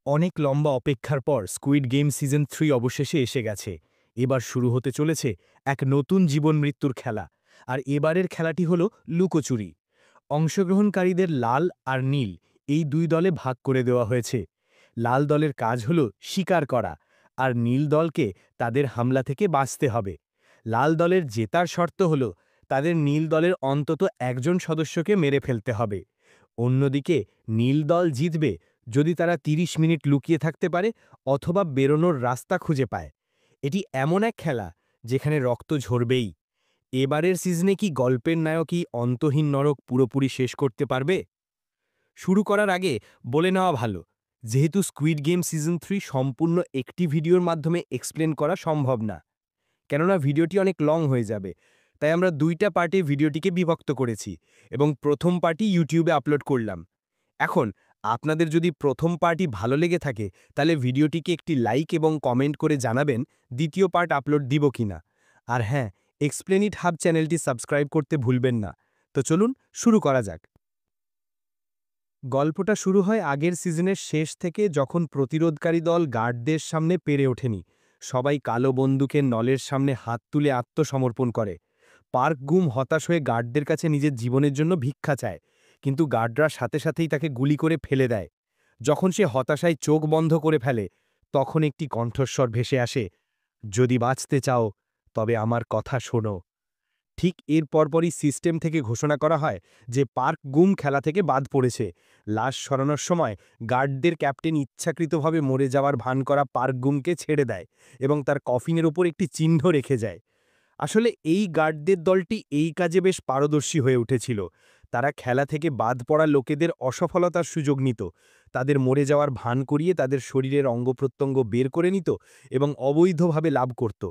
অনেক লম্বা অপেক্ষার পর স্কুইড গেম সিজন 3 অবশেষে এসে গেছে। এবার শুরু হতে চলেছে এক নতুন জীবন মৃত্যুর খেলা। আর এবারের খেলাটি হল লুকোচুরি। অংশগ্রহণকারীদের লাল আর নীল এই দুই দলে ভাগ করে দেওয়া হয়েছে। লাল দলের কাজ হল শিকার করা, আর নীল দলকে তাদের হামলা থেকে বাঁচতে হবে। লাল দলের জেতার শর্ত হল তাদের নীল দলের অন্তত একজন সদস্যকে মেরে ফেলতে হবে। অন্যদিকে নীল দল জিতবে যদি তারা ৩০ মিনিট লুকিয়ে থাকতে পারে অথবা বেরোনোর রাস্তা খুঁজে পায়। এটি এমন এক খেলা যেখানে রক্ত ঝরবেই। এবারের সিজনে কি গল্পের নায়কই অন্তহীন নরক পুরোপুরি শেষ করতে পারবে? শুরু করার আগে বলে নেওয়া ভালো, যেহেতু স্কুইড গেম সিজন 3 সম্পূর্ণ একটি ভিডিওর মাধ্যমে এক্সপ্লেন করা সম্ভব না, কেননা ভিডিওটি অনেক লং হয়ে যাবে। তাই আমরা দুইটা পার্টে ভিডিওটিকে বিভক্ত করেছি এবং প্রথম পার্টি ইউটিউবে আপলোড করলাম। এখন আপনাদের যদি প্রথম পার্টি ভালো লেগে থাকে তাহলে ভিডিওটিকে একটি লাইক এবং কমেন্ট করে জানাবেন দ্বিতীয় পার্ট আপলোড দিব কিনা। আর হ্যাঁ, এক্সপ্লেন ইট হাব চ্যানেলটি সাবস্ক্রাইব করতে ভুলবেন না। তো চলুন শুরু করা যাক। গল্পটা শুরু হয় আগের সিজনের শেষ থেকে, যখন প্রতিরোধকারী দল গার্ডদের সামনে পেরে ওঠেনি। সবাই কালো বন্দুকের নলের সামনে হাত তুলে আত্মসমর্পণ করে। পার্ক গুম হতাশ হয়ে গার্ডদের কাছে নিজের জীবনের জন্য ভিক্ষা চায়, কিন্তু গার্ডরা সাথে সাথেই তাকে গুলি করে ফেলে দেয়। যখন সে হতাশায় চোখ বন্ধ করে ফেলে, তখন একটি কণ্ঠস্বর ভেসে আসে, যদি বাঁচতে চাও তবে আমার কথা শোনো। ঠিক এর পরপরই সিস্টেম থেকে ঘোষণা করা হয় যে পার্ক গুম খেলা থেকে বাদ পড়েছে। লাশ সরানোর সময় গার্ডদের ক্যাপ্টেন ইচ্ছাকৃতভাবে মরে যাওয়ার ভান করা পার্ক গুমকে ছেড়ে দেয় এবং তার কফিনের ওপর একটি চিহ্ন রেখে যায়। আসলে এই গার্ডদের দলটি এই কাজে বেশ পারদর্শী হয়ে উঠেছিল। তারা খেলা থেকে বাদ পড়া লোকেদের অসফলতার সুযোগ নিত, তাদের মরে যাওয়ার ভান করিয়ে তাদের শরীরের অঙ্গপ্রত্যঙ্গ বের করে নিত এবং অবৈধভাবে লাভ করত।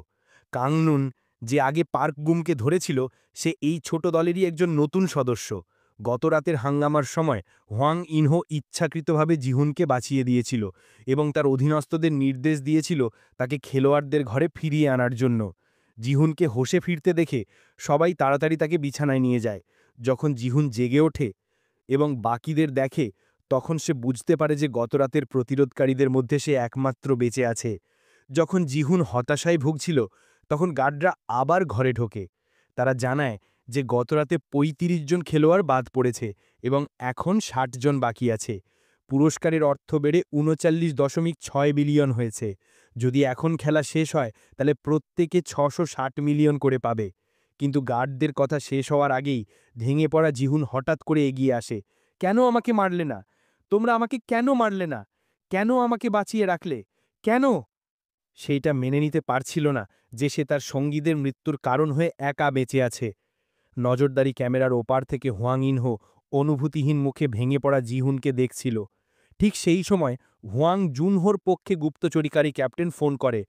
কাংনুন, যে আগে পার্ক গুমকে ধরেছিল, সে এই ছোট দলেরই একজন নতুন সদস্য। গতরাতের হাঙ্গামার সময় হোয়াং ইনহো ইচ্ছাকৃতভাবে জিহুনকে বাঁচিয়ে দিয়েছিল এবং তার অধীনস্থদের নির্দেশ দিয়েছিল তাকে খেলোয়াড়দের ঘরে ফিরিয়ে আনার জন্য। জিহুনকে হোশে ফিরতে দেখে সবাই তাড়াতাড়ি তাকে বিছানায় নিয়ে যায়। যখন জিহুন জেগে ওঠে এবং বাকিদের দেখে, তখন সে বুঝতে পারে যে গতরাতের প্রতিরোধকারীদের মধ্যে সে একমাত্র বেঁচে আছে। যখন জিহুন হতাশায় ভুগছিল, তখন গার্ডরা আবার ঘরে ঢোকে। তারা জানায় যে গতরাতে ৩৫ জন খেলোয়াড় বাদ পড়েছে এবং এখন ৬০ জন বাকি আছে। পুরস্কারের অর্থ বেড়ে ৩৯.৬ বিলিয়ন হয়েছে। যদি এখন খেলা শেষ হয় তাহলে প্রত্যেকে ৬৬০ মিলিয়ন করে পাবে। কিন্তু গার্ডদের কথা শেষ হওয়ার আগেই ভেঙে পড়া জিহুন হঠাৎ করে এগিয়ে আসে। কেন আমাকে মারলে না? তোমরা আমাকে কেন মারলে না? কেন আমাকে বাঁচিয়ে রাখলে? কেন? সেইটা মেনে নিতে পারছিল না যে সে তার সঙ্গীদের মৃত্যুর কারণ হয়ে একা বেঁচে আছে। নজরদারি ক্যামেরার ওপার থেকে হোয়াং ইনহো অনুভূতিহীন মুখে ভেঙে পড়া জিহুনকে দেখছিল। ঠিক সেই সময় হোয়াং জুনহোর পক্ষে গুপ্তচরিকারী ক্যাপ্টেন ফোন করে।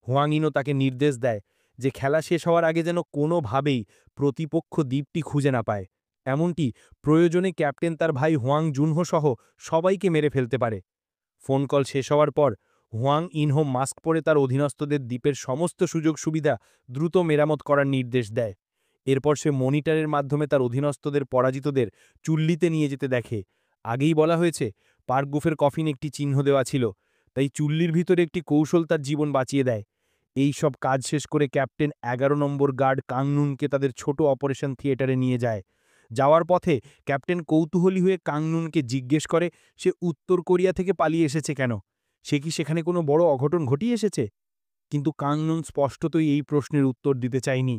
হোয়াং ইনো তাকে নির্দেশ দেয় যে খেলা শেষ হওয়ার আগে যেন কোনোভাবেই প্রতিপক্ষ দ্বীপটি খুঁজে না পায়। এমনটি প্রয়োজনে ক্যাপ্টেন তার ভাই হোয়াং জুনহো সহ সবাইকে মেরে ফেলতে পারে। ফোন কল শেষ হওয়ার পর হোয়াং ইনহো মাস্ক পরে তার অধীনস্থদের দ্বীপের সমস্ত সুযোগ সুবিধা দ্রুত মেরামত করার নির্দেশ দেয়। এরপর সে মনিটরের মাধ্যমে তার অধীনস্থদের পরাজিতদের চুল্লিতে নিয়ে যেতে দেখে। আগেই বলা হয়েছে পার্কগুফের কফিন একটি চিহ্ন দেওয়া ছিল, তাই চুল্লির ভিতরে একটি কৌশল তার জীবন বাঁচিয়ে দেয়। এই সব কাজ শেষ করে ক্যাপ্টেন ১১ নম্বর গার্ড কাংনুনকে তাদের ছোট অপারেশন থিয়েটারে নিয়ে যায়। যাওয়ার পথে ক্যাপ্টেন কৌতূহলী হয়ে কাংনুনকে জিজ্ঞেস করে সে উত্তর কোরিয়া থেকে পালিয়ে এসেছে কেন। সে কি সেখানে কোনো বড় অঘটন ঘটিয়ে এসেছে? কিন্তু কাংনুন স্পষ্টতই এই প্রশ্নের উত্তর দিতে চায়নি।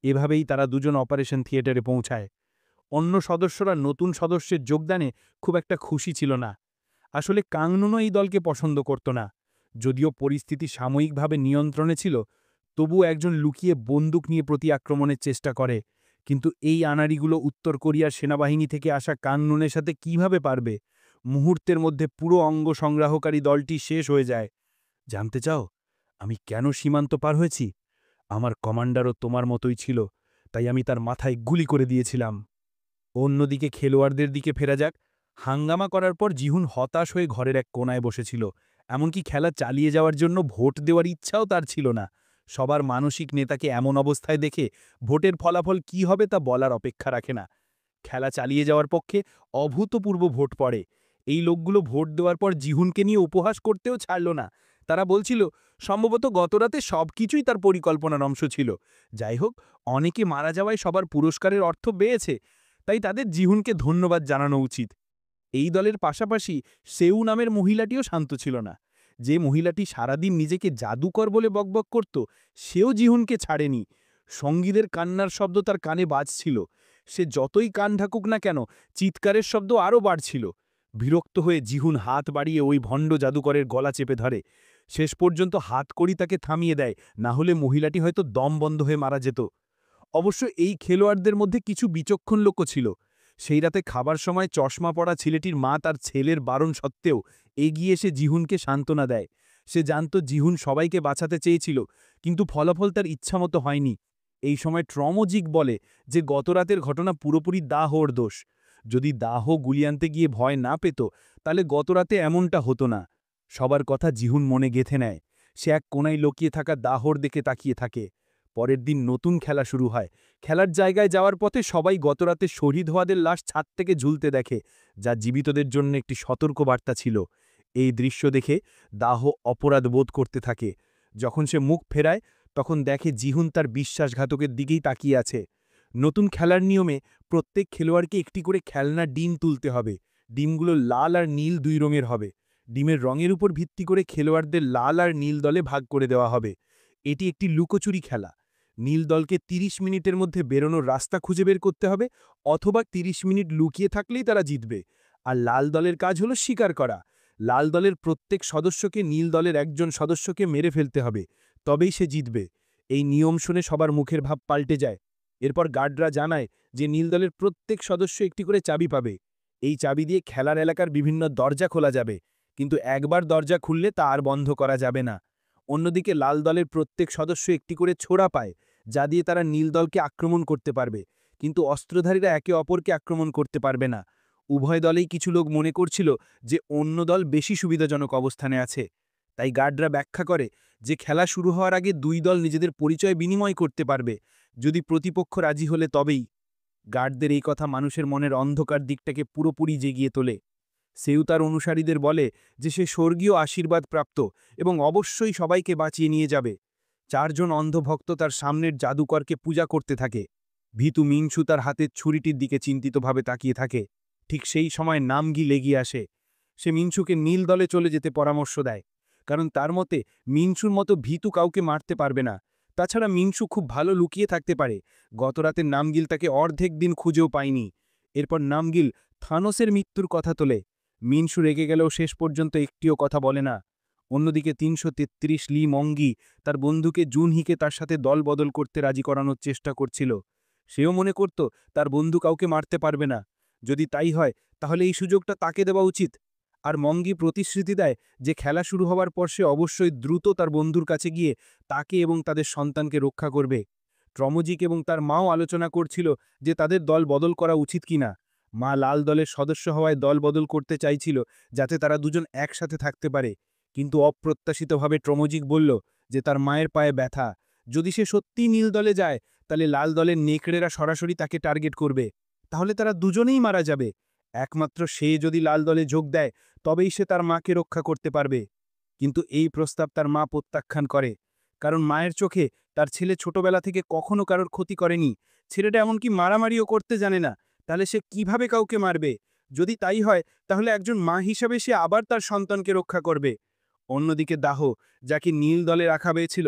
এভাবেই তারা দুজন অপারেশন থিয়েটারে পৌঁছায়। অন্য সদস্যরা নতুন সদস্যের যোগদানে খুব একটা খুশি ছিল না। আসলে কাংনুনও এই দলকে পছন্দ করত না। যদিও পরিস্থিতি সাময়িকভাবে নিয়ন্ত্রণে ছিল, তবুও একজন লুকিয়ে বন্দুক নিয়ে প্রতি আক্রমণের চেষ্টা করে। কিন্তু এই আনাড়িগুলো উত্তর কোরিয়ার সেনাবাহিনী থেকে আসা কাংনুনের সাথে কিভাবে পারবে? মুহূর্তের মধ্যে পুরো অঙ্গ সংগ্রাহকারী দলটি শেষ হয়ে যায়। জানতে চাও আমি কেন সীমান্ত পার হয়েছি? আমার কমান্ডারও তোমার মতোই ছিল, তাই আমি তার মাথায় গুলি করে দিয়েছিলাম। অন্যদিকে খেলোয়াড়দের দিকে ফেরা যাক। হাঙ্গামা করার পর জিহুন হতাশ হয়ে ঘরের এক কোনায় বসেছিল। এমনকি খেলা চালিয়ে যাওয়ার জন্য ভোট দেওয়ার ইচ্ছাও তার ছিল না। সবার মানসিক নেতাকে এমন অবস্থায় দেখে ভোটের ফলাফল কি হবে তা বলার অপেক্ষা রাখে না। খেলা চালিয়ে যাওয়ার পক্ষে অভূতপূর্ব ভোট পড়ে। এই লোকগুলো ভোট দেওয়ার পর জিহুনকে নিয়ে উপহাস করতেও ছাড়ল না। তারা বলছিল সম্ভবত গতরাতে সবকিছুই তার পরিকল্পনার অংশ ছিল। যাই হোক, অনেকে মারা যাওয়ায় সবার পুরস্কারের অর্থ পেয়েছে, তাই তাদের জিহুনকে ধন্যবাদ জানানো উচিত। এই দলের পাশাপাশি সেউ নামের মহিলাটিও শান্ত ছিল না। যে মহিলাটি সারাদিন নিজেকে জাদুকর বলে বকবক করত, সেও জিহুনকে ছাড়েনি। সঙ্গীদের কান্নার শব্দ তার কানে বাজছিল। সে যতই কান ঢাকুক না কেন, চিৎকারের শব্দ আরও বাড়ছিল। বিরক্ত হয়ে জিহুন হাত বাড়িয়ে ওই ভণ্ড জাদুকরের গলা চেপে ধরে। শেষ পর্যন্ত হাতকড়ি তাকে থামিয়ে দেয়, না হলে মহিলাটি হয়তো দম বন্ধ হয়ে মারা যেত। অবশ্য এই খেলোয়াড়দের মধ্যে কিছু বিচক্ষণ লোকও ছিল। সেই রাতে খাবার সময় চশমা পড়া ছেলেটির মা তার ছেলের বারণ সত্ত্বেও এগিয়ে এসে জিহুনকে সান্ত্বনা দেয়। সে জানত জিহুন সবাইকে বাঁচাতে চেয়েছিল, কিন্তু ফলাফল তার ইচ্ছামতো হয়নি। এই সময় ট্রমোজিক বলে যে গতরাতের ঘটনা পুরোপুরি দাহর দোষ। যদি দাহ গুলি আনতে গিয়ে ভয় না পেত, তাহলে গতরাতে এমনটা হতো না। সবার কথা জিহুন মনে গেঁথে নেয়। সে এক কোনায় লুকিয়ে থাকা দাহর দিকে তাকিয়ে থাকে। পরের দিন নতুন খেলা শুরু হয়। খেলার জায়গায় যাওয়ার পথে সবাই গতরাতে শহীদ হওয়াদের লাশ ছাদ থেকে ঝুলতে দেখে, যা জীবিতদের জন্য একটি সতর্ক বার্তা ছিল। এই দৃশ্য দেখে দাহ অপরাধ বোধ করতে থাকে। যখন সে মুখ ফেরায়, তখন দেখে জিহুন তার বিশ্বাসঘাতকের দিকেই তাকিয়ে আছে। নতুন খেলার নিয়মে প্রত্যেক খেলোয়াড়কে একটি করে খেলনা ডিম তুলতে হবে। ডিমগুলো লাল আর নীল দুই রঙের হবে। ডিমের রঙের উপর ভিত্তি করে খেলোয়াড়দের লাল আর নীল দলে ভাগ করে দেওয়া হবে। এটি একটি লুকোচুরি খেলা। নীল দলকে ৩০ মিনিটের মধ্যে বেরোনোর রাস্তা খুঁজে বের করতে হবে, অথবা ৩০ মিনিট লুকিয়ে থাকলেই তারা জিতবে। আর লাল দলের কাজ হলো শিকার করা। লাল দলের প্রত্যেক সদস্যকে নীল দলের একজন সদস্যকে মেরে ফেলতে হবে, তবেই সে জিতবে। এই নিয়ম শুনে সবার মুখের ভাব পাল্টে যায়। এরপর গার্ডরা জানায় যে নীল দলের প্রত্যেক সদস্য একটি করে চাবি পাবে। এই চাবি দিয়ে খেলার এলাকার বিভিন্ন দরজা খোলা যাবে, কিন্তু একবার দরজা খুললে তা আর বন্ধ করা যাবে না। অন্যদিকে লাল দলের প্রত্যেক সদস্য একটি করে ছোরা পায়, যা দিয়ে তারা নীল দলকে আক্রমণ করতে পারবে, কিন্তু অস্ত্রধারীরা একে অপরকে আক্রমণ করতে পারবে না। উভয় দলেই কিছু লোক মনে করছিল যে অন্য দল বেশি সুবিধাজনক অবস্থানে আছে। তাই গার্ডরা ব্যাখ্যা করে যে খেলা শুরু হওয়ার আগে দুই দল নিজেদের পরিচয় বিনিময় করতে পারবে, যদি প্রতিপক্ষ রাজি হলে তবেই। গার্ডদের এই কথা মানুষের মনের অন্ধকার দিকটাকে পুরোপুরি জেগিয়ে তোলে। সেও তার অনুসারীদের বলে যে সে স্বর্গীয় আশীর্বাদ প্রাপ্ত এবং অবশ্যই সবাইকে বাঁচিয়ে নিয়ে যাবে। ৪ জন অন্ধভক্ত তার সামনের জাদুকরকে পূজা করতে থাকে। ভীতু মিংসু তার হাতের ছুরিটির দিকে চিন্তিতভাবে তাকিয়ে থাকে। ঠিক সেই সময় নামগিল এগিয়ে আসে। সে মিংসুকে নীল দলে চলে যেতে পরামর্শ দেয়, কারণ তার মতে মিংসুর মতো ভীতু কাউকে মারতে পারবে না। তাছাড়া মিংসু খুব ভালো লুকিয়ে থাকতে পারে। গতরাতে নামগিল তাকে অর্ধেক দিন খুঁজেও পায়নি। এরপর নামগিল থানোসের মৃত্যুর কথা তোলে। মিনসু রেগে গেলেও শেষ পর্যন্ত একটিও কথা বলে না। অন্যদিকে ৩৩৩ লি মঙ্গি তার বন্ধুকে জুনহিকে তার সাথে দল বদল করতে রাজি করানোর চেষ্টা করছিল। সেও মনে করত তার বন্ধু কাউকে মারতে পারবে না। যদি তাই হয়, তাহলে এই সুযোগটা তাকে দেওয়া উচিত। আর মঙ্গি প্রতিশ্রুতি দেয় যে খেলা শুরু হওয়ার পর সে অবশ্যই দ্রুত তার বন্ধুর কাছে গিয়ে তাকে এবং তাদের সন্তানকে রক্ষা করবে। ট্রমোজিক এবং তার মাও আলোচনা করছিল যে তাদের দল বদল করা উচিত কিনা। মা লাল দলের সদস্য হওয়ায় দল বদল করতে চাইছিল, যাতে তারা দুজন একসাথে থাকতে পারে। কিন্তু অপ্রত্যাশিতভাবে ট্রমোজিক বলল যে তার মায়ের পায়ে ব্যথা। যদি সে সত্যিই নীল দলে যায়, তাহলে লাল দলের নেকড়েরা সরাসরি তাকে টার্গেট করবে। তাহলে তারা দুজনেই মারা যাবে। একমাত্র সে যদি লাল দলে যোগ দেয়, তবেই সে তার মাকে রক্ষা করতে পারবে। কিন্তু এই প্রস্তাব তার মা প্রত্যাখ্যান করে, কারণ মায়ের চোখে তার ছেলে ছোটবেলা থেকে কখনো কারোর ক্ষতি করেনি। ছেলেটা এমনকি মারামারিও করতে জানে না। তাহলে সে কিভাবে কাউকে মারবে? যদি তাই হয়, তাহলে একজন মা হিসাবে সে আবার তার সন্তানকে রক্ষা করবে। অন্যদিকে দাহ, যাকে নীল দলে রাখা হয়েছিল,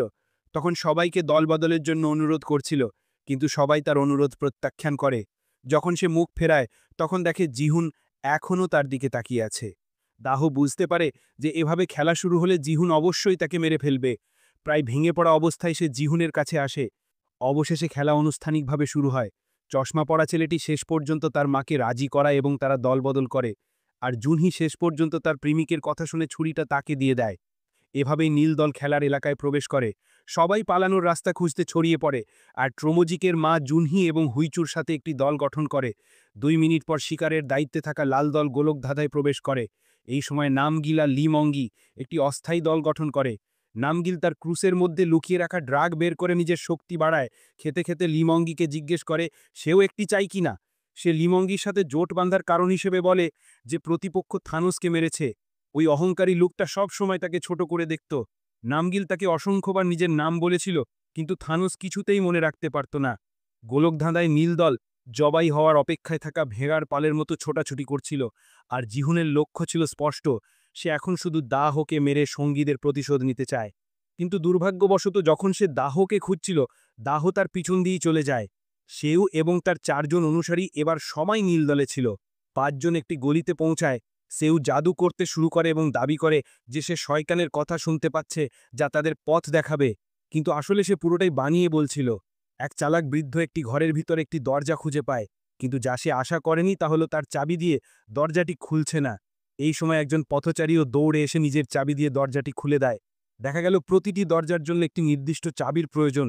তখন সবাইকে দল বদলের জন্য অনুরোধ করছিল, কিন্তু সবাই তার অনুরোধ প্রত্যাখ্যান করে। যখন সে মুখ ফেরায়, তখন দেখে জিহুন এখনও তার দিকে তাকিয়ে আছে। দাহ বুঝতে পারে যে এভাবে খেলা শুরু হলে জিহুন অবশ্যই তাকে মেরে ফেলবে। প্রায় ভেঙে পড়া অবস্থায় সে জিহুনের কাছে আসে। অবশেষে খেলা আনুষ্ঠানিকভাবে শুরু হয়। চশমা পরা ছেলেটি শেষ পর্যন্ত তার মাকে রাজি করায় এবং তারা দলবদল করে। আর জুনহি শেষ পর্যন্ত তার প্রেমিকের কথা শুনে ছুরিটা তাকে দিয়ে দেয়। এভাবেই নীল দল খেলার এলাকায় প্রবেশ করে। সবাই পালানোর রাস্তা খুঁজতে ছড়িয়ে পড়ে, আর ট্রমোজিকের মা জুনহি এবং হুইচুর সাথে একটি দল গঠন করে। ২ মিনিট পর শিকারের দায়িত্বে থাকা লাল দল গোলকধাঁধায় প্রবেশ করে। এই সময় নামগিল আর লি মঙ্গি একটি অস্থায়ী দল গঠন করে। নামগিল তার ক্রুসের মধ্যে লুকিয়ে রাখা ড্রাগ বের করে নিজের শক্তি বাড়ায়। খেতে খেতে লি মঙ্গিকে জিজ্ঞেস করে সেও একটি চাই কিনা। সে লিমঙ্গির সাথে জোট বাঁধার কারণ হিসেবে বলে যে প্রতিপক্ষ থানোসকে মেরেছে। ওই অহংকারী লোকটা সব সময় তাকে ছোট করে দেখত। নামগিল তাকে অসংখ্যবার নিজের নাম বলেছিল, কিন্তু থানোস কিছুতেই মনে রাখতে পারত না। গোলকধাঁধায় নীলদল জবাই হওয়ার অপেক্ষায় থাকা ভেড়ার পালের মতো ছোটাছুটি করছিল, আর জিহুনের লক্ষ্য ছিল স্পষ্ট। সে এখন শুধু দাহকে মেরে সঙ্গীদের প্রতিশোধ নিতে চায়। কিন্তু দুর্ভাগ্যবশত যখন সে দাহকে খুঁজছিল, দাহ তার পিছন দিয়েই চলে যায়। সেও এবং তার 4 জন অনুসারী এবার সবাই নীলদলে ছিল। 5 জন একটি গলিতে পৌঁছায়। সেও জাদু করতে শুরু করে এবং দাবি করে যে সে শয়তানের কথা শুনতে পাচ্ছে, যা তাদের পথ দেখাবে। কিন্তু আসলে সে পুরোটাই বানিয়ে বলছিল। এক চালাক বৃদ্ধ একটি ঘরের ভিতর একটি দরজা খুঁজে পায়, কিন্তু যা সে আশা করেনি তা হলো তার চাবি দিয়ে দরজাটি খুলছে না। এই সময় একজন পথচারীও দৌড়ে এসে নিজের চাবি দিয়ে দরজাটি খুলে দেয়। দেখা গেল প্রতিটি দরজার জন্য একটি নির্দিষ্ট চাবির প্রয়োজন।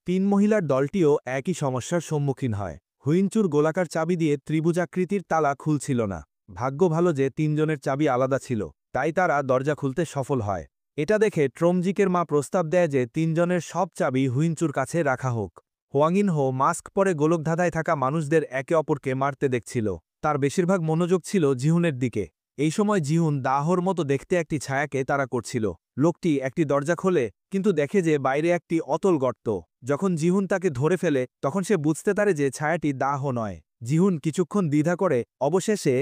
3 মহিলার দলটিও একই সমস্যার সম্মুখীন হয়। হুইনচুর গোলাকার চাবি দিয়ে ত্রিভুজাকৃতির তালা খুলছিল না। ভাগ্য ভালো যে 3 জনের চাবি আলাদা ছিল, তাই তারা দরজা খুলতে সফল হয়। এটা দেখে ট্রমজিকের মা প্রস্তাব দেয় যে 3 জনের সব চাবি হুইনচুর কাছে রাখা হোক। হোয়াংইনহো মাস্ক পরে গোলকধাঁধায় থাকা মানুষদের একে অপরকে মারতে দেখছিল। তার বেশিরভাগ মনোযোগ ছিল জিহুনের দিকে। এই সময় জিহুন দাহর মতো দেখতে একটি ছায়াকে তাড়া করছিল। লোকটি একটি দরজা খোলে, কিন্তু দেখে যে বাইরে একটি অতল গর্ত। যখন জিহুন তাকে ধরে ফেলে তখন সে বুঝতে পারে যে ছায়াটি দাহ নয়। জিহুন কিছুক্ষণ দ্বিধা করে অবশেষে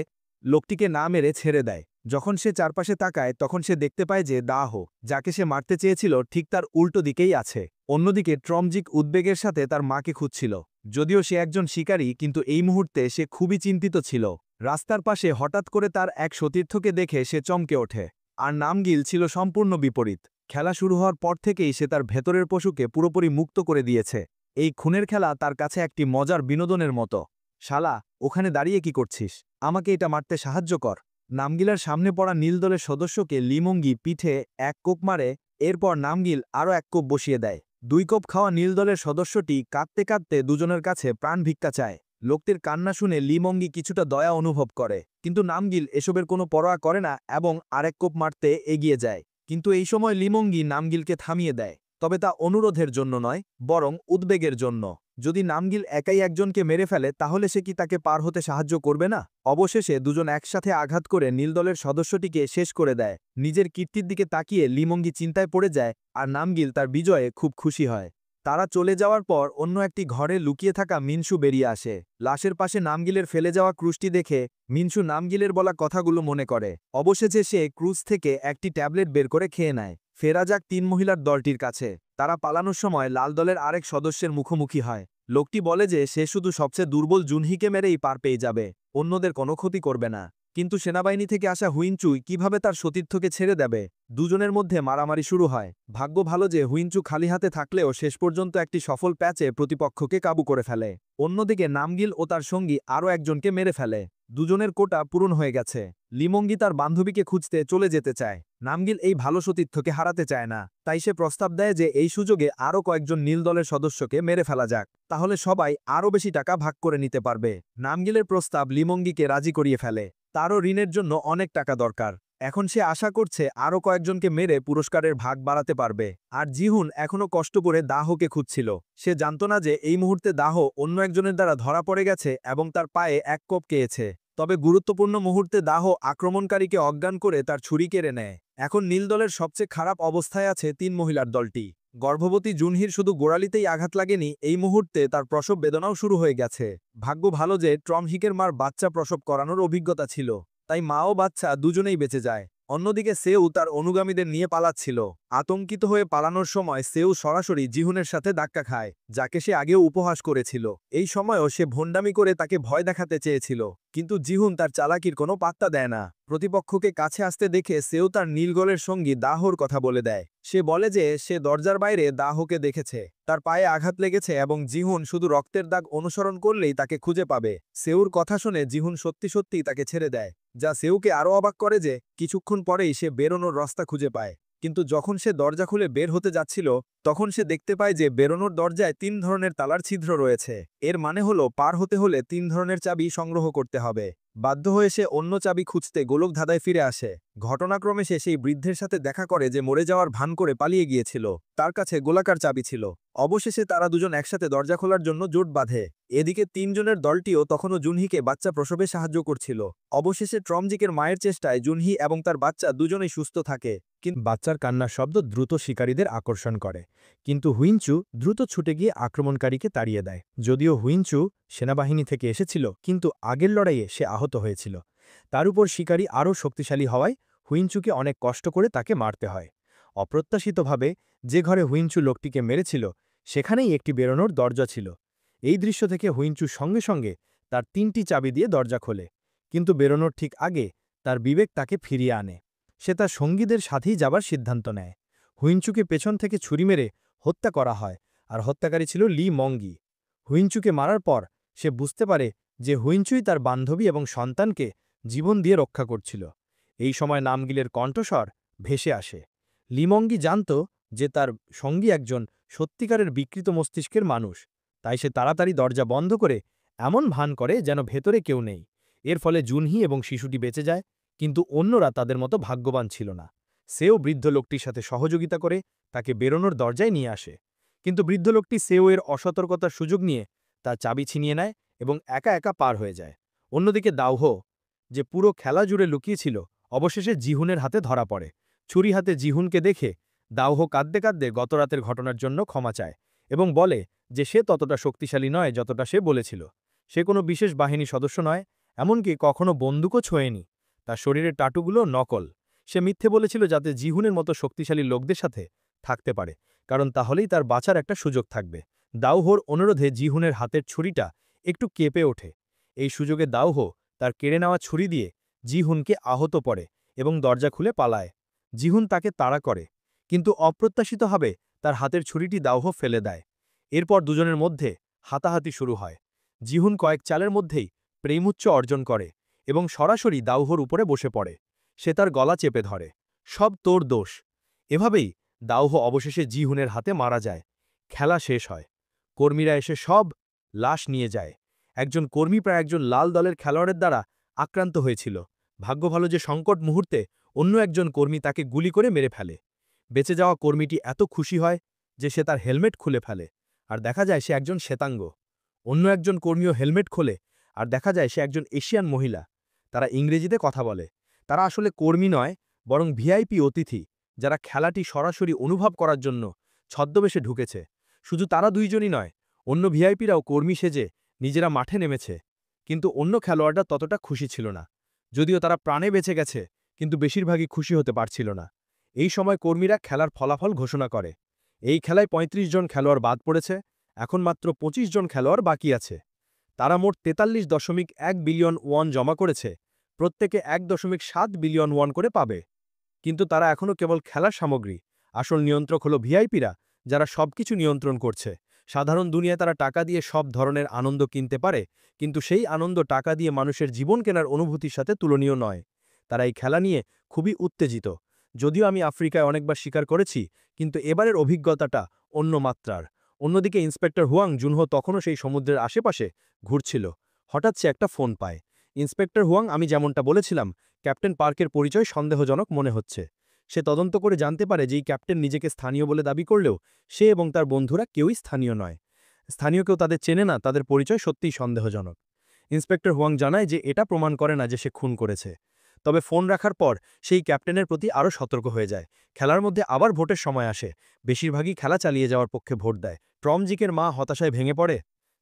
লোকটিকে না মেরে ছেড়ে দেয়। যখন সে চারপাশে তাকায় তখন সে দেখতে পায় যে দাহ, যাকে সে মারতে চেয়েছিল, ঠিক তার উল্টো দিকেই আছে। অন্যদিকে ট্রমজিক উদ্বেগের সাথে তার মাকে খুঁজছিল। যদিও সে একজন শিকারী, কিন্তু এই মুহূর্তে সে খুবই চিন্তিত ছিল। রাস্তার পাশে হঠাৎ করে তার এক সতীর্থকে দেখে সে চমকে ওঠে। আর নামগিল ছিল সম্পূর্ণ বিপরীত। খেলা শুরু হওয়ার পর থেকেই সে তার ভেতরের পশুকে পুরোপুরি মুক্ত করে দিয়েছে। এই খুনের খেলা তার কাছে একটি মজার বিনোদনের মতো। শালা, ওখানে দাঁড়িয়ে কি করছিস? আমাকে এটা মারতে সাহায্য কর। নামগিলের সামনে পড়া নীলদলের সদস্যকে লিমঙ্গি পিঠে এক কোপ মারে। এরপর নামগিল আরও এক কোপ বসিয়ে দেয়। 2 কোপ খাওয়া নীলদলের সদস্যটি কাঁদতে কাঁদতে দুজনের কাছে প্রাণ ভিক্ষা চায়। লোকটির কান্না শুনে লিমঙ্গি কিছুটা দয়া অনুভব করে, কিন্তু নামগিল এসবের কোনো পরোয়া করে না এবং আরেক কোপ মারতে এগিয়ে যায়। কিন্তু এই সময় লিমঙ্গি নামগিলকে থামিয়ে দেয়, তবে তা অনুরোধের জন্য নয়, বরং উদ্বেগের জন্য। যদি নামগিল একাই একজনকে মেরে ফেলে তাহলে সে কি তাকে পার হতে সাহায্য করবে না? অবশেষে দুজন একসাথে আঘাত করে নীলদলের সদস্যটিকে শেষ করে দেয়। নিজের কীর্তির দিকে তাকিয়ে লিমঙ্গি চিন্তায় পড়ে যায়, আর নামগিল তার বিজয়ে খুব খুশি হয়। তারা চলে যাওয়ার পর অন্য একটি ঘরে লুকিয়ে থাকা মিনসু বেরিয়ে আসে। লাশের পাশে নামগিলের ফেলে যাওয়া ক্রুশটি দেখে মিনসু নামগিলের বলা কথাগুলো মনে করে। অবশেষে সে ক্রুজ থেকে একটি ট্যাবলেট বের করে খেয়ে নেয়। ফেরা যাক 3 মহিলার দলটির কাছে। তারা পালানোর সময় লাল দলের আরেক সদস্যের মুখোমুখি হয়। লোকটি বলে যে সে শুধু সবচেয়ে দুর্বল জুনহিকে মেরেই পার পেয়ে যাবে, অন্যদের কোনো ক্ষতি করবে না। কিন্তু সেনাবাহিনী থেকে আসা হুইনচুই কিভাবে তার সতীর্থকে ছেড়ে দেবে? দুজনের মধ্যে মারামারি শুরু হয়। ভাগ্য ভালো যে হুইনচু খালি হাতে থাকলেও শেষ পর্যন্ত একটি সফল প্যাচে প্রতিপক্ষকে কাবু করে ফেলে। অন্যদিকে নামগিল ও তার সঙ্গী আরও একজনকে মেরে ফেলে। দুজনের কোটা পূরণ হয়ে গেছে। লিমঙ্গি তার বান্ধবীকে খুঁজতে চলে যেতে চায়। নামগিল এই ভালো সতীর্থকে হারাতে চায় না, তাই সে প্রস্তাব দেয় যে এই সুযোগে আরও কয়েকজন নীল দলের সদস্যকে মেরে ফেলা যাক, তাহলে সবাই আরও বেশি টাকা ভাগ করে নিতে পারবে। নামগিলের প্রস্তাব লিমঙ্গিকে রাজি করিয়ে ফেলে। তারও ঋণের জন্য অনেক টাকা দরকার। এখন সে আশা করছে আরও কয়েকজনকে মেরে পুরস্কারের ভাগ বাড়াতে পারবে। আর জিহুন এখনও কষ্ট করে দাহকে খুঁজছিল। সে জানত না যে এই মুহূর্তে দাহ অন্য একজনের দ্বারা ধরা পড়ে গেছে এবং তার পায়ে এক কোপ খেয়েছে। তবে গুরুত্বপূর্ণ মুহূর্তে দাহ আক্রমণকারীকে অজ্ঞান করে তার ছুরি কেড়ে নেয়। এখন নীল দলের সবচেয়ে খারাপ অবস্থায় আছে 3 মহিলার দলটি। গর্ভবতী জুনহির শুধু গোড়ালিতেই আঘাত লাগেনি, এই মুহূর্তে তার প্রসব বেদনাও শুরু হয়ে গেছে। ভাগ্য ভালো যে ট্রমহিকের মার বাচ্চা প্রসব করানোর অভিজ্ঞতা ছিল, তাই মা ও বাচ্চা দুজনেই বেঁচে যায়। অন্যদিকে সেও তার অনুগামীদের নিয়ে পালাচ্ছিল। আতঙ্কিত হয়ে পালানোর সময় সেও সরাসরি জিহুনের সাথে ধাক্কা খায়, যাকে সে আগেও উপহাস করেছিল। এই সময়ও সে ভণ্ডামি করে তাকে ভয় দেখাতে চেয়েছিল, কিন্তু জিহুন তার চালাকির কোনো পাত্তা দেয় না। প্রতিপক্ষকে কাছে আসতে দেখে সেও তার নীলগলের সঙ্গী দাহর কথা বলে দেয়। সে বলে যে সে দরজার বাইরে দাহকে দেখেছে, তার পায়ে আঘাত লেগেছে এবং জিহুন শুধু রক্তের দাগ অনুসরণ করলেই তাকে খুঁজে পাবে। সেউর কথা শুনে জিহুন সত্যি সত্যিই তাকে ছেড়ে দেয়, যা সেউকে আরও অবাক করে যে কিছুক্ষণ পরেই সে বেরোনোর রাস্তা খুঁজে পায়। কিন্তু যখন সে দরজা খুলে বের হতে যাচ্ছিল তখন সে দেখতে পায় যে বেরোনোর দরজায় 3 ধরনের তালার ছিদ্র রয়েছে। এর মানে হলো পার হতে হলে 3 ধরনের চাবি সংগ্রহ করতে হবে। বাধ্য হয়ে সে অন্য চাবি খুঁজতে গোলকধাঁধায় ফিরে আসে। ঘটনাক্রমে সে সেই বৃদ্ধের সাথে দেখা করে যে মরে যাওয়ার ভান করে পালিয়ে গিয়েছিল। তার কাছে গোলাকার চাবি ছিল। অবশেষে তারা দুজন একসাথে দরজা খোলার জন্য জোট বাঁধে। এদিকে তিনজনের দলটিও তখনও জুনহিকে বাচ্চা প্রসবে সাহায্য করছিল। অবশেষে ট্রমজিকের মায়ের চেষ্টায় জুনহি এবং তার বাচ্চা দুজনেই সুস্থ থাকে। কিন্তু বাচ্চার কান্নার শব্দ দ্রুত শিকারীদের আকর্ষণ করে, কিন্তু হুইনচু দ্রুত ছুটে গিয়ে আক্রমণকারীকে তাড়িয়ে দেয়। যদিও হুইনচু সেনাবাহিনী থেকে এসেছিল, কিন্তু আগের লড়াইয়ে সে আহত হয়েছিল। তার উপর শিকারী আরও শক্তিশালী হওয়ায় হুইনচুকে অনেক কষ্ট করে তাকে মারতে হয়। অপ্রত্যাশিতভাবে যে ঘরে হুইনচু লোকটিকে মেরেছিল সেখানেই একটি বেরোনোর দরজা ছিল। এই দৃশ্য থেকে হুইনচু সঙ্গে সঙ্গে তার ৩টি চাবি দিয়ে দরজা খোলে, কিন্তু বেরোনোর ঠিক আগে তার বিবেক তাকে ফিরিয়ে আনে। সে তার সঙ্গীদের সাথেই যাবার সিদ্ধান্ত নেয়। হুইনচুকে পেছন থেকে ছুরি মেরে হত্যা করা হয়, আর হত্যাকারী ছিল লি মঙ্গি। হুইনচুকে মারার পর সে বুঝতে পারে যে হুইনচুই তার বান্ধবী এবং সন্তানকে জীবন দিয়ে রক্ষা করছিল। এই সময় নামগিলের কণ্ঠস্বর ভেসে আসে। লিমঙ্গি জানত যে তার সঙ্গী একজন সত্যিকারের বিকৃত মস্তিষ্কের মানুষ, তাই সে তাড়াতাড়ি দরজা বন্ধ করে এমন ভান করে যেন ভেতরে কেউ নেই। এর ফলে জুনহি এবং শিশুটি বেঁচে যায়, কিন্তু অন্যরা তাদের মতো ভাগ্যবান ছিল না। সেও বৃদ্ধ লোকটির সাথে সহযোগিতা করে তাকে বেরোনোর দরজায় নিয়ে আসে, কিন্তু বৃদ্ধ লোকটি সেও এর অসতর্কতার সুযোগ নিয়ে তার চাবি ছিনিয়ে নেয় এবং একা একা পার হয়ে যায়। অন্যদিকে দাওহো, যে পুরো খেলা জুড়ে লুকিয়েছিল, অবশেষে জিহুনের হাতে ধরা পড়ে। ছুরি হাতে জিহুনকে দেখে দাওহো কাঁদতে কাঁদতে গতরাতের ঘটনার জন্য ক্ষমা চায় এবং বলে যে সে ততটা শক্তিশালী নয় যতটা সে বলেছিল। সে কোনো বিশেষ বাহিনী সদস্য নয়, এমনকি কখনো বন্দুকও ছোঁয়নি। তার শরীরের টাটুগুলো নকল। সে মিথ্যে বলেছিল যাতে জিহুনের মতো শক্তিশালী লোকদের সাথে থাকতে পারে, কারণ তাহলেই তার বাঁচার একটা সুযোগ থাকবে। দাওহোর অনুরোধে জিহুনের হাতের ছুরিটা একটু কেঁপে ওঠে। এই সুযোগে দাওহো তার কেড়ে নেওয়া ছুরি দিয়ে জিহুনকে আহত পড়ে এবং দরজা খুলে পালায়। জিহুন তাকে তাড়া করে, কিন্তু অপ্রত্যাশিতভাবে তার হাতের ছুরিটি দাওহো ফেলে দেয়। এরপর দুজনের মধ্যে হাতাহাতি শুরু হয়। জিহুন কয়েক চালের মধ্যেই প্রেমুচ্চ অর্জন করে এবং সরাসরি দাওহোর উপরে বসে পড়ে। সে তার গলা চেপে ধরে। সব তোর দোষ। এভাবেই দাওহো অবশেষে জিহুনের হাতে মারা যায়। খেলা শেষ হয়। কর্মীরা এসে সব লাশ নিয়ে যায়। একজন কর্মী প্রায় একজন লাল দলের খেলোয়াড়ের দ্বারা আক্রান্ত হয়েছিল। ভাগ্য ভালো যে সংকট মুহূর্তে অন্য একজন কর্মী তাকে গুলি করে মেরে ফেলে। বেঁচে যাওয়া কর্মীটি এত খুশি হয় যে সে তার হেলমেট খুলে ফেলে, আর দেখা যায় সে একজন শ্বেতাঙ্গ। অন্য একজন কর্মীও হেলমেট খোলে, আর দেখা যায় সে একজন এশিয়ান মহিলা। তারা ইংরেজিতে কথা বলে। তারা আসলে কর্মী নয়, বরং ভিআইপি অতিথি, যারা খেলাটি সরাসরি অনুভব করার জন্য ছদ্মবেশে ঢুকেছে। শুধু তারা দুইজনই নয়, অন্য ভিআইপিরাও কর্মী সেজে নিজেরা মাঠে নেমেছে। কিন্তু অন্য খেলোয়াড়রা ততটা খুশি ছিল না। যদিও তারা প্রাণে বেঁচে গেছে, কিন্তু বেশিরভাগই খুশি হতে পারছিল না। এই সময় কর্মীরা খেলার ফলাফল ঘোষণা করে। এই খেলায় ৩৫ জন খেলোয়াড় বাদ পড়েছে। এখন মাত্র ২৫ জন খেলোয়াড় বাকি আছে। তারা মোট ৪৩.১ বিলিয়ন ওয়ান জমা করেছে। প্রত্যেকে ১.৭ বিলিয়ন ওয়ান করে পাবে। কিন্তু তারা এখনও কেবল খেলার সামগ্রী। আসল নিয়ন্ত্রক হল ভিআইপিরা, যারা সবকিছু নিয়ন্ত্রণ করছে। সাধারণ দুনিয়ায় তারা টাকা দিয়ে সব ধরনের আনন্দ কিনতে পারে, কিন্তু সেই আনন্দ টাকা দিয়ে মানুষের জীবন কেনার অনুভূতির সাথে তুলনীয় নয়। তারা এই খেলা নিয়ে খুবই উত্তেজিত। যদিও আমি আফ্রিকায় অনেকবার শিকার করেছি, কিন্তু এবারের অভিজ্ঞতাটা অন্য মাত্রার। অন্যদিকে ইন্সপেক্টর হুয়াং জুনহো তখনও সেই সমুদ্রের আশেপাশে ঘুরছিল। হঠাৎ সে একটা ফোন পায়। ইন্সপেক্টর হুয়াং, আমি যেমনটা বলেছিলাম, ক্যাপ্টেন পার্কের পরিচয় সন্দেহজনক মনে হচ্ছে। সে তদন্ত করে জানতে পারে যে এই ক্যাপ্টেন নিজেকে স্থানীয় বলে দাবি করলেও সে এবং তার বন্ধুরা কেউই স্থানীয় নয়। স্থানীয় কেউ তাদের চেনে না, তাদের পরিচয় সত্যিই সন্দেহজনক। ইন্সপেক্টর হুয়াং জানায় যে এটা প্রমাণ করে না যে সে খুন করেছে। তবে ফোন রাখার পর সেই ক্যাপ্টেনের প্রতি আরও সতর্ক হয়ে যায়। খেলার মধ্যে আবার ভোটের সময় আসে। বেশিরভাগই খেলা চালিয়ে যাওয়ার পক্ষে ভোট দেয়। ট্রমজিকের মা হতাশায় ভেঙে পড়ে।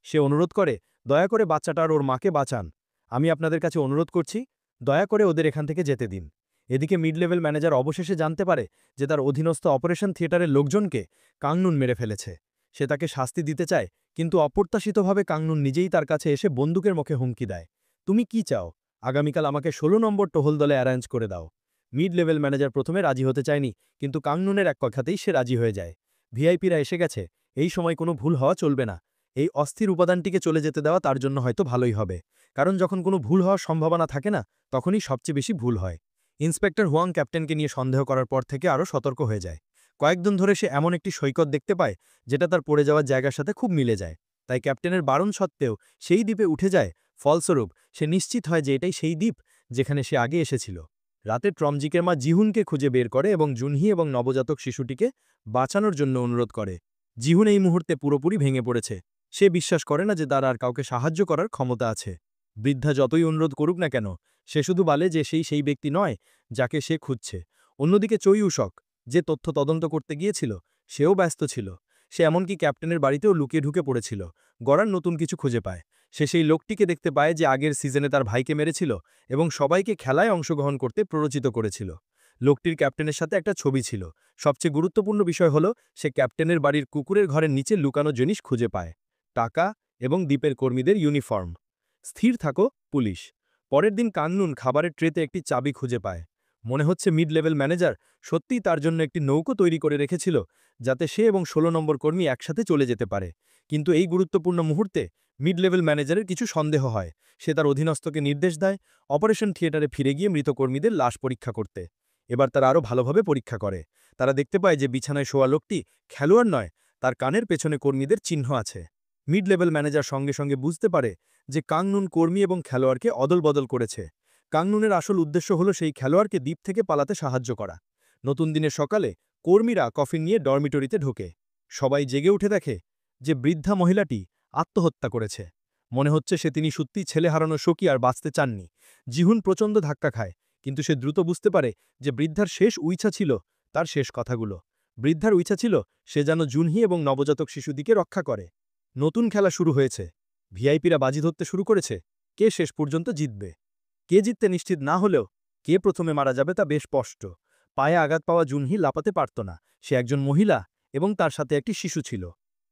সে অনুরোধ করে, দয়া করে বাচ্চাটা আর ওর মাকে বাঁচান। আমি আপনাদের কাছে অনুরোধ করছি, দয়া করে ওদের এখান থেকে যেতে দিন। এদিকে মিড লেভেল ম্যানেজার অবশেষে জানতে পারে যে তার অধীনস্থ অপারেশন থিয়েটারের লোকজনকে কাংনুন মেরে ফেলেছে। সে তাকে শাস্তি দিতে চায়, কিন্তু অপ্রত্যাশিতভাবে কাংনুন নিজেই তার কাছে এসে বন্দুকের মুখে হুমকি দেয়। তুমি কি চাও? আগামীকাল আমাকে ১৬ নম্বর টহল দলে অ্যারেঞ্জ করে দাও। মিড লেভেল ম্যানেজার প্রথমে রাজি হতে চায়নি, কিন্তু কাংনুনের এক কথাতেই সে রাজি হয়ে যায়। ভিআইপিরা এসে গেছে, এই সময় কোনো ভুল হওয়া চলবে না। এই অস্থির উপাদানটিকে চলে যেতে দেওয়া তার জন্য হয়তো ভালোই হবে, কারণ যখন কোনো ভুল হওয়ার সম্ভাবনা থাকে না, তখনই সবচেয়ে বেশি ভুল হয়। ইন্সপেক্টর হুয়াং ক্যাপ্টেনকে নিয়ে সন্দেহ করার পর থেকে আরও সতর্ক হয়ে যায়। কয়েকদিন ধরে সে এমন একটি সৈকত দেখতে পায় যেটা তার পড়ে যাওয়ার জায়গার সাথে খুব মিলে যায়। তাই ক্যাপ্টেনের বারণ সত্ত্বেও সেই দ্বীপে উঠে যায়। ফলস্বরূপ সে নিশ্চিত হয় যে এটাই সেই দ্বীপ যেখানে সে আগে এসেছিল। রাতে ট্রমজিকের মা জিহুনকে খুঁজে বের করে এবং জুনহি এবং নবজাতক শিশুটিকে বাঁচানোর জন্য অনুরোধ করে। জিহুন এই মুহূর্তে পুরোপুরি ভেঙে পড়েছে। সে বিশ্বাস করে না যে তার আর কাউকে সাহায্য করার ক্ষমতা আছে। বৃদ্ধা যতই অনুরোধ করুক না কেন, সে শুধু বলে যে সেই ব্যক্তি নয় যাকে সে খুঁজছে। অন্যদিকে চইউসক, যে তথ্য তদন্ত করতে গিয়েছিল, সেও ব্যস্ত ছিল। সে এমনকি ক্যাপ্টেনের বাড়িতেও লুকিয়ে ঢুকে পড়েছিল। গড়ার নতুন কিছু খুঁজে পায়। সে সেই লোকটিকে দেখতে পায় যে আগের সিজনে তার ভাইকে মেরেছিল এবং সবাইকে খেলায় অংশগ্রহণ করতে প্ররোচিত করেছিল। লোকটির ক্যাপ্টেনের সাথে একটা ছবি ছিল। সবচেয়ে গুরুত্বপূর্ণ বিষয় হল সে ক্যাপ্টেনের বাড়ির কুকুরের ঘরের নিচে লুকানো জিনিস খুঁজে পায়: টাকা এবং দ্বীপের কর্মীদের ইউনিফর্ম। স্থির থাকো, পুলিশ। পরের দিন কান্নুন খাবারের ট্রেতে একটি চাবি খুঁজে পায়। মনে হচ্ছে মিড লেভেল ম্যানেজার সত্যিই তার জন্য একটি নৌকো তৈরি করে রেখেছিল, যাতে সে এবং ১৬ নম্বর কর্মী একসাথে চলে যেতে পারে। কিন্তু এই গুরুত্বপূর্ণ মুহূর্তে মিড লেভেল ম্যানেজারের কিছু সন্দেহ হয়। সে তার অধীনস্থকে নির্দেশ দেয় অপারেশন থিয়েটারে ফিরে গিয়ে মৃত কর্মীদের লাশ পরীক্ষা করতে। এবার তারা আরও ভালোভাবে পরীক্ষা করে। তারা দেখতে পায় যে বিছানায় শোয়া লোকটি খেলোয়াড় নয়, তার কানের পেছনে কর্মীদের চিহ্ন আছে। মিড লেভেল ম্যানেজার সঙ্গে সঙ্গে বুঝতে পারে যে কাংনুন কর্মী এবং খেলোয়াড়কে অদলবদল করেছে। কাংনুনের আসল উদ্দেশ্য হল সেই খেলোয়াড়কে দ্বীপ থেকে পালাতে সাহায্য করা। নতুন দিনের সকালে কর্মীরা কফিন নিয়ে ডরমিটরিতে ঢোকে। সবাই জেগে উঠে দেখে যে বৃদ্ধা মহিলাটি আত্মহত্যা করেছে। মনে হচ্ছে তিনি সত্যিই ছেলে হারানো শোকি আর বাঁচতে চাননি। জিহুন প্রচণ্ড ধাক্কা খায়, কিন্তু সে দ্রুত বুঝতে পারে যে বৃদ্ধার শেষ ইচ্ছা ছিল তার শেষ কথাগুলো। বৃদ্ধার ইচ্ছা ছিল সে যেন জুনহি এবং নবজাতক শিশুদিকে রক্ষা করে। নতুন খেলা শুরু হয়েছে। ভিআইপিরা বাজি ধরতে শুরু করেছে কে শেষ পর্যন্ত জিতবে। কে জিততে নিশ্চিত না হলেও কে প্রথমে মারা যাবে তা বেশ স্পষ্ট। পায়ে আঘাত পাওয়া জুনহি লাপাতে পারত না। সে একজন মহিলা এবং তার সাথে একটি শিশু ছিল।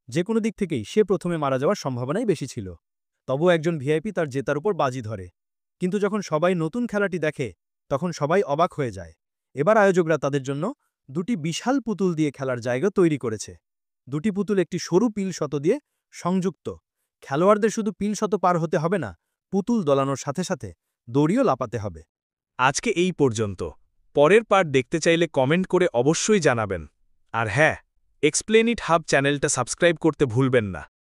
যে কোনো দিক থেকেই সে প্রথমে মারা যাওয়ার সম্ভাবনাই বেশি ছিল। তবুও একজন ভিআইপি তার জেতার উপর বাজি ধরে। কিন্তু যখন সবাই নতুন খেলাটি দেখে, তখন সবাই অবাক হয়ে যায়। এবার আয়োজকরা তাদের জন্য দুটি বিশাল পুতুল দিয়ে খেলার জায়গা তৈরি করেছে। দুটি পুতুল একটি সরু পিল শত দিয়ে সংযুক্ত। খেলোয়াড়দের শুধু পিল শত পার হতে হবে না, পুতুল দলানোর সাথে সাথে দড়িও লাপাতে হবে। আজকে এই পর্যন্ত। পরের পার্ট দেখতে চাইলে কমেন্ট করে অবশ্যই জানাবেন। আর হ্যাঁ, এক্সপ্লেন ইট হাব চ্যানেলটা সাবস্ক্রাইব করতে ভুলবেন না।